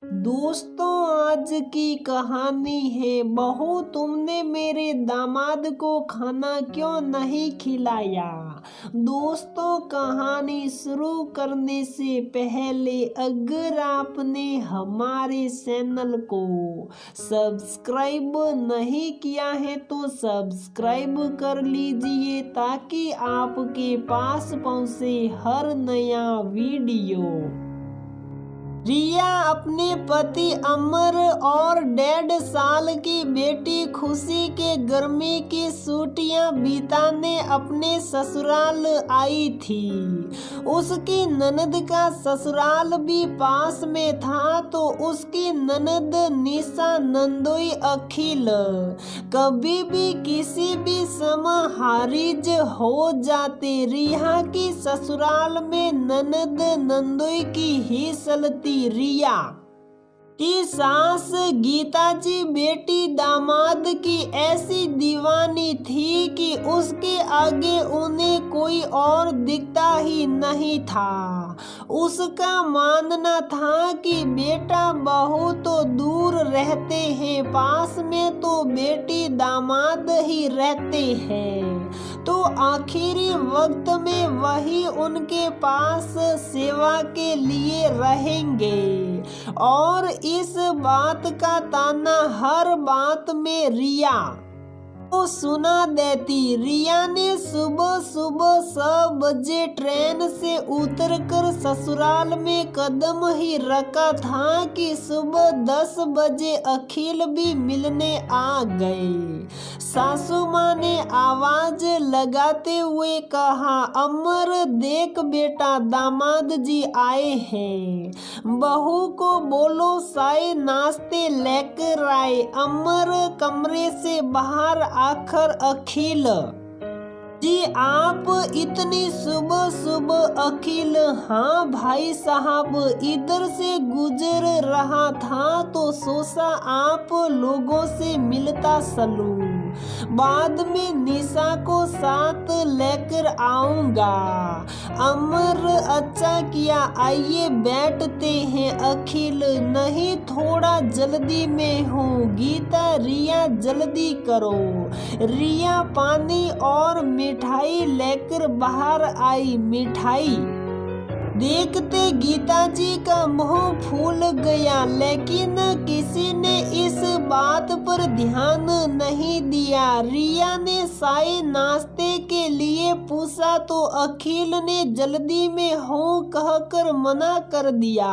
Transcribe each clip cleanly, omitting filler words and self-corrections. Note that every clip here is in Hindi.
दोस्तों, आज की कहानी है बहू तुमने मेरे दामाद को खाना क्यों नहीं खिलाया। दोस्तों, कहानी शुरू करने से पहले अगर आपने हमारे चैनल को सब्सक्राइब नहीं किया है तो सब्सक्राइब कर लीजिए ताकि आपके पास पहुंचे हर नया वीडियो। रिया अपने पति अमर और 1.5 साल की बेटी खुशी के गर्मी की छुट्टियां बिताने अपने ससुराल आई थी। उसकी ननद का ससुराल भी पास में था तो उसकी ननद निशा नंदोई अखिल कभी भी किसी भी समय हारिज हो जाते। रिया की ससुराल में ननद नंदोई की ही चलती। रिया की सास गीता जी बेटी दामाद की ऐसी दीवानी थी कि उसके आगे उन्हें कोई और दिखता ही नहीं था। उसका मानना था कि बेटा बहू तो दूर रहते हैं, पास में तो बेटी दामाद ही रहते हैं, तो आखिरी वक्त में वही उनके पास सेवा के लिए रहेंगे। और इस बात का ताना हर बात में रिया को सुना देती। रिया ने सुबह सुबह 6 बजे ट्रेन से उतरकर ससुराल में कदम ही रखा था कि सुबह 10 बजे अखिल भी मिलने आ गए। सासू माँ ने आवाज लगाते हुए कहा, अमर देख बेटा दामाद जी आए हैं, बहू को बोलो चाय नाश्ते लेकर आए। अमर कमरे से बाहर आकर अखिल जी आप इतनी सुबह सुबह। अखिल हाँ भाई साहब, इधर से गुजर रहा था तो सोचा आप लोगों से मिलता चलूं, बाद में निशा को साथ लेकर आऊंगा। अमर अच्छा किया, आइए बैठते हैं। अखिल नहीं थोड़ा जल्दी में हूँ। गीता रिया जल्दी करो। रिया पानी और मिठाई लेकर बाहर आई। मिठाई देखते गीता जी का मुंह फूल गया, लेकिन किसी ने इस बात पर ध्यान नहीं दिया। रिया ने चाय नाश्ते के लिए पूछा तो अखिल ने जल्दी में हो कहकर मना कर दिया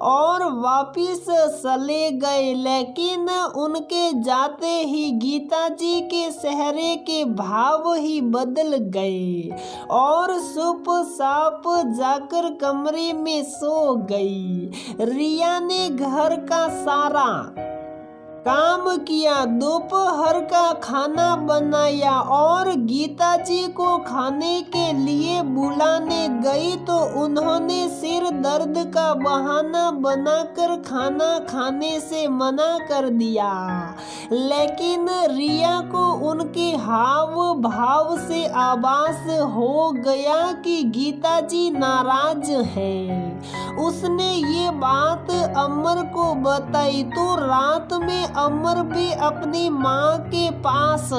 और वापिस चले गए। लेकिन उनके जाते ही गीता जी के चेहरे के भाव ही बदल गए और चुपचाप जाकर कमरे में सो गई। रिया ने घर का सारा काम किया, दोपहर का खाना बनाया और गीता जी को खाने के लिए बुलाने गई तो उन्होंने सिर दर्द का बहाना बनाकर खाना खाने से मना कर दिया। लेकिन रिया को उनके हाव भाव से आभास हो गया कि गीता जी नाराज हैं। उसने ये बात अमर को बताई तो रात में अमर भी अपनी माँ के पास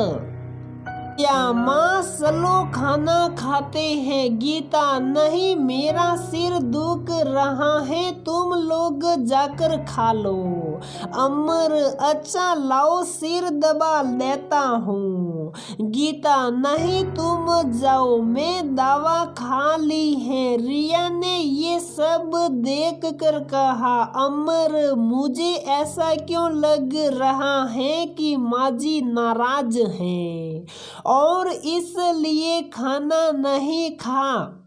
या माँ चलो खाना खाते हैं। गीता नहीं, मेरा सिर दुख रहा है, तुम लोग जाकर खा लो। अमर अच्छा लाओ सिर दबा देता हूँ। गीता नहीं तुम जाओ, मैं दवा खा ली है। रिया ने ये सब देख कर कहा, अमर मुझे ऐसा क्यों लग रहा है कि माँ जी नाराज हैं और इसलिए खाना नहीं खा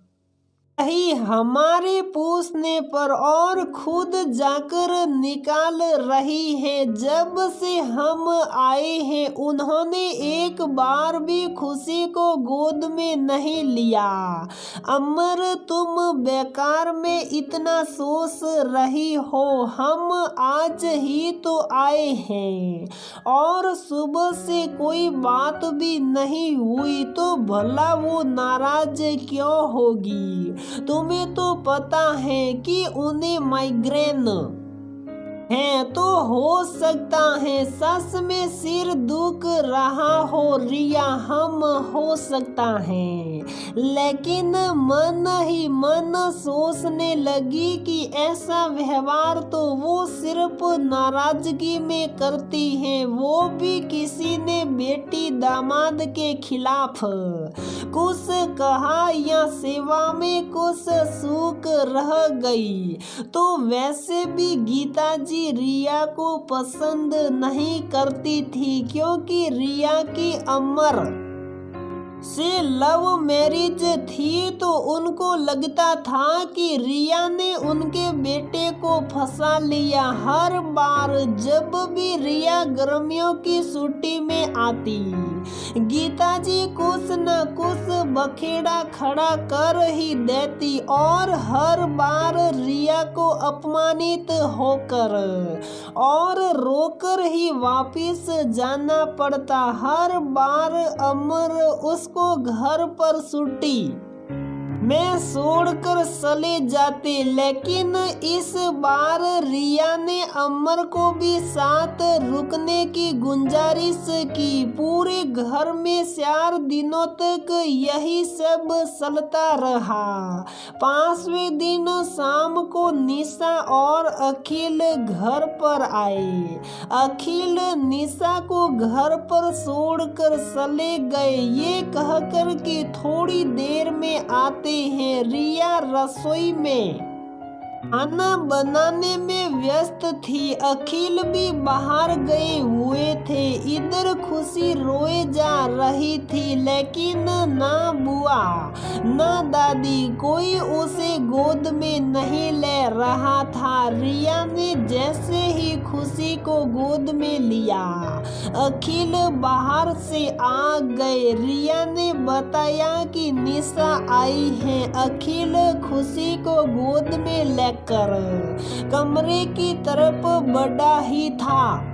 ही हमारे पूछने पर और खुद जाकर निकाल रही है। जब से हम आए हैं उन्होंने एक बार भी खुशी को गोद में नहीं लिया। अमर तुम बेकार में इतना सोच रही हो, हम आज ही तो आए हैं और सुबह से कोई बात भी नहीं हुई तो भला वो नाराज क्यों होगी। तुम्हें तो पता है कि उन्हें माइग्रेन है तो हो सकता है सस में सिर दुख रहा हो रिया, हम हो सकता है। लेकिन मन ही मन सोचने लगी कि ऐसा व्यवहार तो वो सिर्फ नाराजगी में करती है, वो भी किसी ने बेटी दामाद के खिलाफ कुछ कहा या सेवा में कुछ चूक रह गई। तो वैसे भी गीता जी रिया को पसंद नहीं करती थी, क्योंकि रिया की अमर से लव मैरिज थी। तो उनको लगता था कि रिया ने उनके बेटे को फंसा लिया। हर बार जब भी रिया गर्मियों की छुट्टी में आती, गीता जी कुछ न कुछ बखेड़ा खड़ा कर ही देती और हर बार रिया को अपमानित होकर और रोकर ही वापिस जाना पड़ता। हर बार अमर उसको घर पर छुट्टी में छोड़कर चले जाते, लेकिन इस बार रिया ने अमर को भी साथ रुकने की गुंजारिश की। पूरे घर में 4 दिनों तक यही सब चलता रहा। 5वें दिन शाम को निशा और अखिल घर पर आए। अखिल निशा को घर पर छोड़कर चले गए, ये कहकर कि थोड़ी देर में आते हैं। रिया रसोई में खाना बनाने में व्यस्त थी। अखिल भी बाहर गए हुए थे। इधर खुशी रोए जा रही थी, लेकिन ना बुआ ना दादी कोई उसे गोद में नहीं ले रहा था। रिया ने जैसे ही खुशी को गोद में लिया, अखिल बाहर से आ गए। रिया ने बताया कि निशा आई है। अखिल खुशी को गोद में ले कर कमरे की तरफ बढ़ा ही था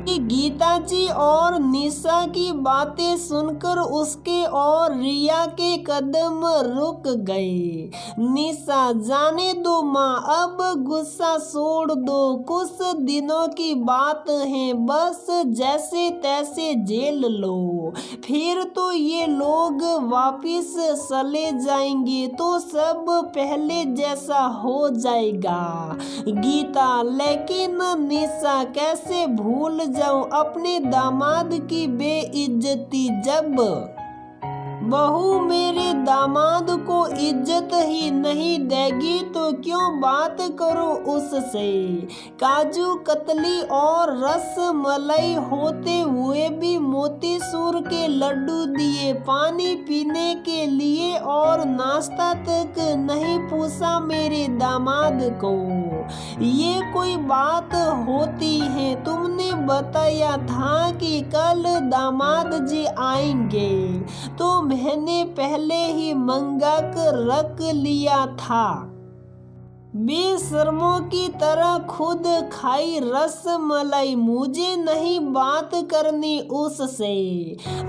कि गीता जी और निशा की बातें सुनकर उसके और रिया के कदम रुक गए। निशा, जाने दो माँ, अब गुस्सा छोड़ दो, कुछ दिनों की बात है, बस जैसे तैसे झेल लो, फिर तो ये लोग वापिस चले जाएंगे तो सब पहले जैसा हो जाएगा। गीता, लेकिन निशा कैसे भूल जाऊं अपने दामाद की बेइज्जती। जब बहू मेरे दामाद को इज्जत ही नहीं देगी तो क्यों बात करो उससे। काजू कतली और रस मलाई होते हुए भी मोतीचूर के लड्डू दिए पानी पीने के लिए और नाश्ता तक नहीं पूछा मेरे दामाद को। ये कोई बात होती है? तुमने बताया था कि कल दामाद जी आएंगे तो मैंने पहले ही मंगा कर रख लिया था। बेशर्मों की तरह खुद खाई रस मलाई, मुझे नहीं बात करनी उससे।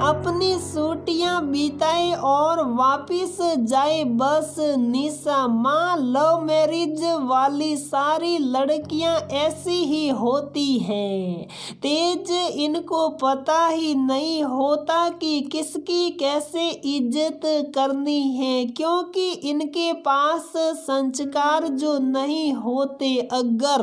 अपनी छुट्टियां बिताए और वापिस जाए बस। निशा, माँ, लव मैरिज वाली सारी लड़कियां ऐसी ही होती हैं, तेज, इनको पता ही नहीं होता कि किसकी कैसे इज्जत करनी है, क्योंकि इनके पास संस्कार जो नहीं होते। अगर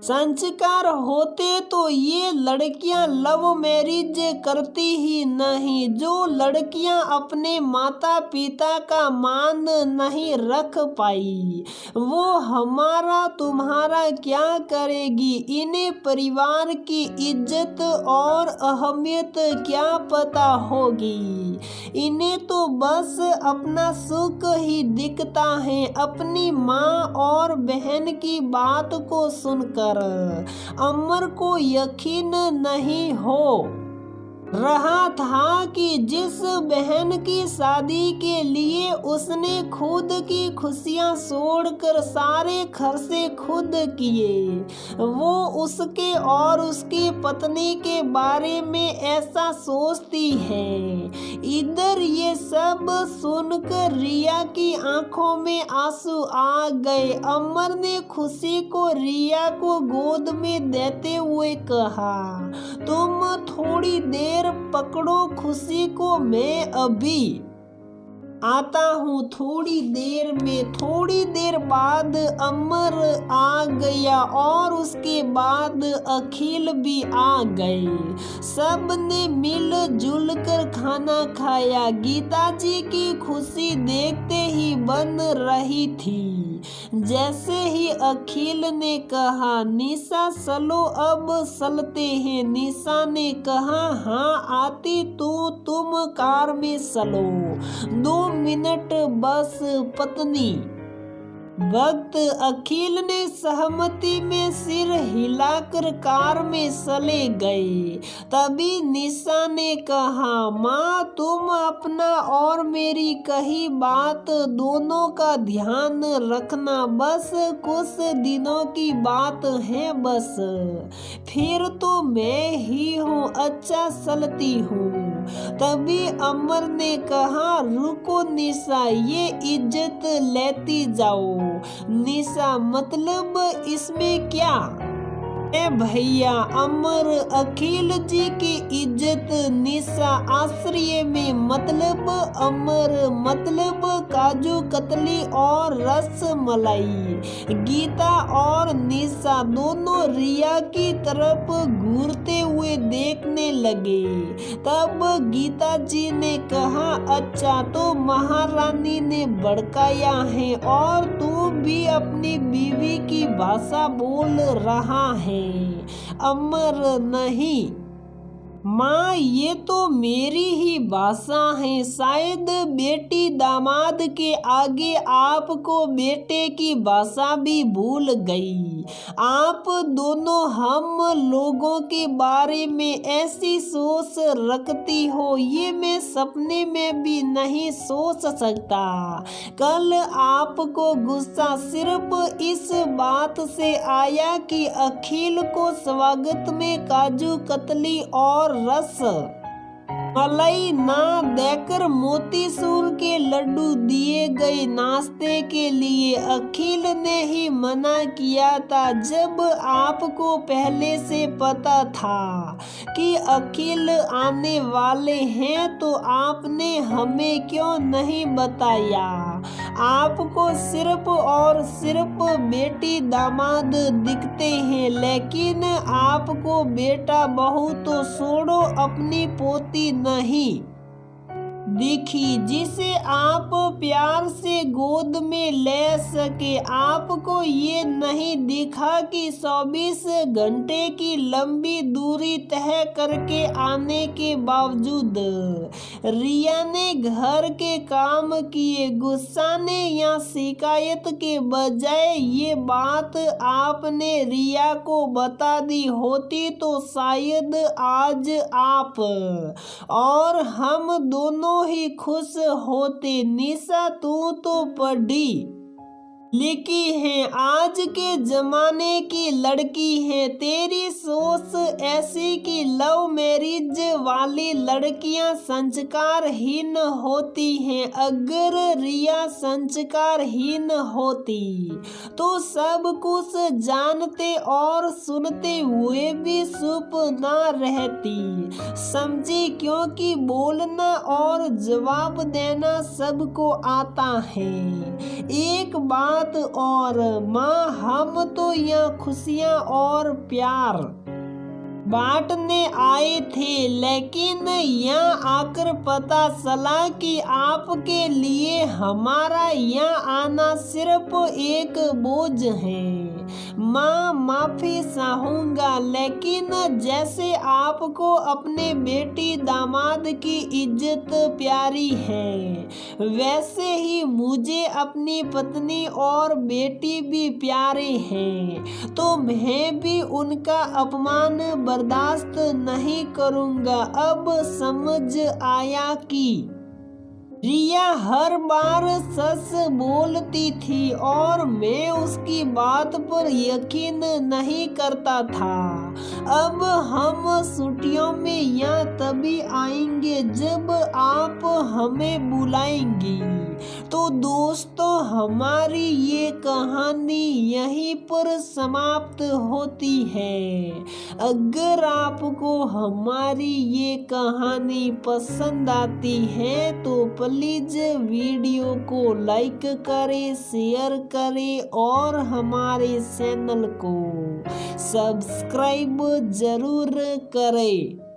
संस्कार होते तो ये लड़कियां लव मैरिज करती ही नहीं। जो लड़कियां अपने माता पिता का मान नहीं रख पाई वो हमारा तुम्हारा क्या करेगी। इन्हें परिवार की इज्जत और अहमियत क्या पता होगी। इन्हें तो बस अपना सुख ही दिखता है। अपनी माँ और बहन की बात को सुनकर अमर को यकीन नहीं हो रहा था कि जिस बहन की शादी के लिए उसने खुद की खुशियां छोड़कर सारे खर्चे खुद किए, वो उसके और उसकी पत्नी के बारे में ऐसा सोचती है। इधर ये सब सुनकर रिया की आंखों में आंसू आ गए। अमर ने खुशी को रिया को गोद में देते हुए कहा, तुम थोड़ी देर पकड़ो खुशी को, मैं अभी आता हूँ थोड़ी देर में। थोड़ी देर बाद अमर आ गया और उसके बाद अखिल भी आ गए। सब ने मिलजुल कर खाना खाया। गीता जी की खुशी देखते ही बन रही थी। जैसे ही अखिल ने कहा, निशा चलो अब चलते हैं। निशा ने कहा, हाँ आती तो तुम कार में चलो, 2 मिनट बस पत्नी। वक्त अखिल ने सहमति में सिर हिलाकर कार में चले गए। तभी निशा ने कहा, माँ तुम अपना और मेरी कही बात दोनों का ध्यान रखना, बस कुछ दिनों की बात है बस, फिर तो मैं ही हूँ, अच्छा चलती हूँ। तभी अमर ने कहा, रुको निशा, ये इज्जत लेती जाओ। निशा, मतलब इसमें क्या? भैया, अमर अखिल जी की इज्जत। निशा आश्चर्य में, मतलब अमर मतलब काजू कतली और रस मलाई। गीता और निशा दोनों रिया की तरफ घूरते हुए देखने लगे। तब गीता जी ने कहा, अच्छा तो महारानी ने भड़काया है और तू भी अपनी बीवी की भाषा बोल रहा है। अमर, नहीं माँ, ये तो मेरी ही भाषा है। शायद बेटी दामाद के आगे आपको बेटे की भाषा भी भूल गई। आप दोनों हम लोगों के बारे में ऐसी सोच रखती हो, ये मैं सपने में भी नहीं सोच सकता। कल आपको गुस्सा सिर्फ इस बात से आया कि अखिल को स्वागत में काजू कतली और रस मलाई ना देकर मोतीचूर के लड्डू दिए गए नाश्ते के लिए। अखिल ने ही मना किया था। जब आपको पहले से पता था कि अखिल आने वाले हैं तो आपने हमें क्यों नहीं बताया? आपको सिर्फ और सिर्फ बेटी दामाद दिखते हैं, लेकिन आपको बेटा बहू तो छोड़ो अपनी पोती नहीं दिखी जिसे आप प्यार से गोद में ले सके। आपको ये नहीं दिखा कि 24 घंटे की लंबी दूरी तय करके आने के बावजूद रिया ने घर के काम किए। गुस्सा ने या शिकायत के बजाय ये बात आपने रिया को बता दी होती तो शायद आज आप और हम दोनों ही खुश होते। निशा, तू तो पढ़ी लिखी है, आज के जमाने की लड़की है। तेरी सोच ऐसी कि लव मैरिज वाली लड़कियां संस्कारहीन होती हैं। अगर रिया संस्कारहीन होती तो सब कुछ जानते और सुनते हुए भी चुप ना रहती, समझी? क्योंकि बोलना और जवाब देना सबको आता है। एक बात और माँ, हम तो यहाँ खुशियाँ और प्यार बांटने आए थे, लेकिन यहाँ आकर पता चला कि आपके लिए हमारा यहाँ आना सिर्फ एक बोझ है। माँ माफी चाहूंगा, लेकिन जैसे आपको अपने बेटी दामाद की इज्जत प्यारी है, वैसे ही मुझे अपनी पत्नी और बेटी भी प्यारे हैं। तो मैं भी उनका अपमान बर्दाश्त नहीं करूंगा। अब समझ आया कि रिया हर बार सच बोलती थी और मैं उसकी बात पर यकीन नहीं करता था। अब हम छुट्टियों में यहाँ तभी आएंगे जब आप हमें बुलाएंगी। तो दोस्तों, हमारी ये कहानी यहीं पर समाप्त होती है। अगर आपको हमारी ये कहानी पसंद आती है तो प्लीज वीडियो को लाइक करें, शेयर करें और हमारे चैनल को सब्सक्राइब जरूर करें।